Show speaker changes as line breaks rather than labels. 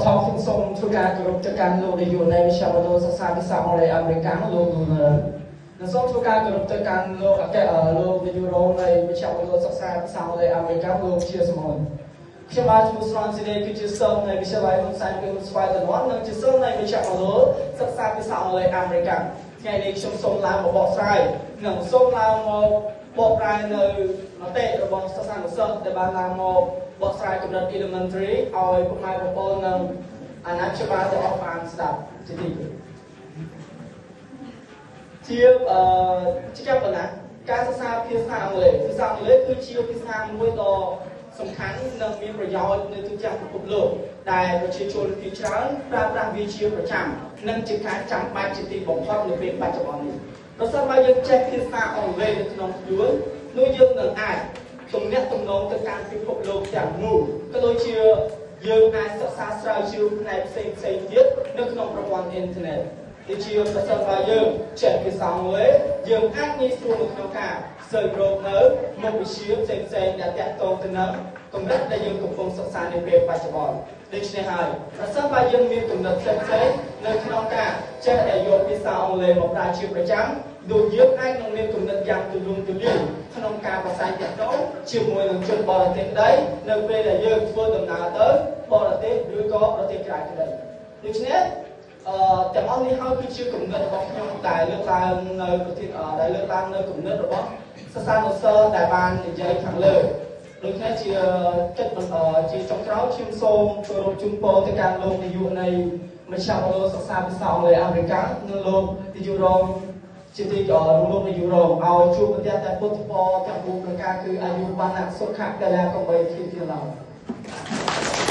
ថមខ្ញុំសូមធ្វើការគោរពទៅកាន់លោកនាយកនៃវិទ្យាល័យសិក្សាភាសាអង់គ្លេសអាមេរិកលោកនិងសូមធ្វើការគោរពទៅកាន់លោកនាយករងនៃវិទ្យាល័យសិក្សាភាសាអង់គ្លេសអាមេរិកលោកជាសមនខ្ញុំបាទឈ្មោះស្រន់ស៊ីនេះគឺជាសិស្សនៃវិទ្យាល័យហ៊ុនសែនគឺស្វ័យតំណនិងជាសិស្សនៃវិទ្យាល័យសិក្សាភាសាអង់គ្លេសអាមេរិកថ្ងៃនេះខ្ញុំសូមឡើងមកបកស្រាយនិងសូមឡើងមកបកប្រែនៅមតិរបស់សិស្សានុសិស្សដែលបានឡើងមកបកស្រាយកម្រិត elementary ឲ្យពុកម៉ែបងប្អូននិងអាណាព្យាបាលទាំងអស់បានស្ដាប់ជាទីជាចាប់បណ្ណាការសិក្សាភាសាអង់គ្លេសគឺជាភាសាមួយដ៏សំខាន់និងមានប្រយោជន៍នៅទូទាំងពិភពលោកដែលប្រជាជនភាគច្រើនប្រើប្រាស់វាជាប្រចាំនិងជាការចាំបាច់ជាទីបំផុតនៅពេលបច្ចុប្បន្ននេះប្រសិនបើយើងចេះភាសាអង់គ្លេសនៅក្នុងខ្លួននោះយើងនឹងអាចទំនាក់ទំនងទៅកាន់ពិភពលោកទាំងមូលក៏ដូចជាយើងអាចសិក្សាស្រាវជ្រាវផ្នែកផ្សេងទៀតនៅក្នុងប្រព័ន្ធអ៊ីនធឺណិតដូចជាប្រសិនបើយើងចេះភាសាអង់គ្លេសយើងអាចងាយស្រួលនៅក្នុងការស្វែងរកនៅមុខវិជ្ជាផ្សេងដែលទាក់ទងទៅនឹងកម្រិតដែលយើងកំពុងសិក្សានៅពេលបច្ចុប្បន្នដូច្នេះហើយប្រសិនបើយើងមានកម្រិតផ្សេងនៅក្នុងការចេះតែយកភាសាអង់គ្លេសមកប្រើជាប្រចាំដូចយើងអាចនឹងមានគំនិតយ៉ាងទូលំទូលាយក្នុងការប្រស័យទាក់ទងជាមួយនឹងជនបរទេសក្តីនៅពេលដែលយើងធ្វើដំណើរទៅបរទេសឬក៏ប្រទេសក្រៅក្តីដូច្នេះទាំងអស់នេះហើយគឺជាគំនិតរបស់ខ្ញុំដែលលើកឡើងនៅគំនិតរបស់សិស្សានុសិស្សដែលបាននិយាយខាងលើដូច្នេះជាជាចុងក្រោយខ្ញុំសូមគោរពជូនពរទៅកាន់លោកនាយកនៃមជ្ឈមណ្ឌលសិក្សាភាសាអង់គ្លេសអាមេរិកនិងលោកនាយករងជាទីលោកនាយករងឲ្យជួបប្រទះតែពុទ្ធពរទាំង4ប្រការគឺអាយុវណ្ណៈសុខៈកល្យាកំបីធានាឡើយ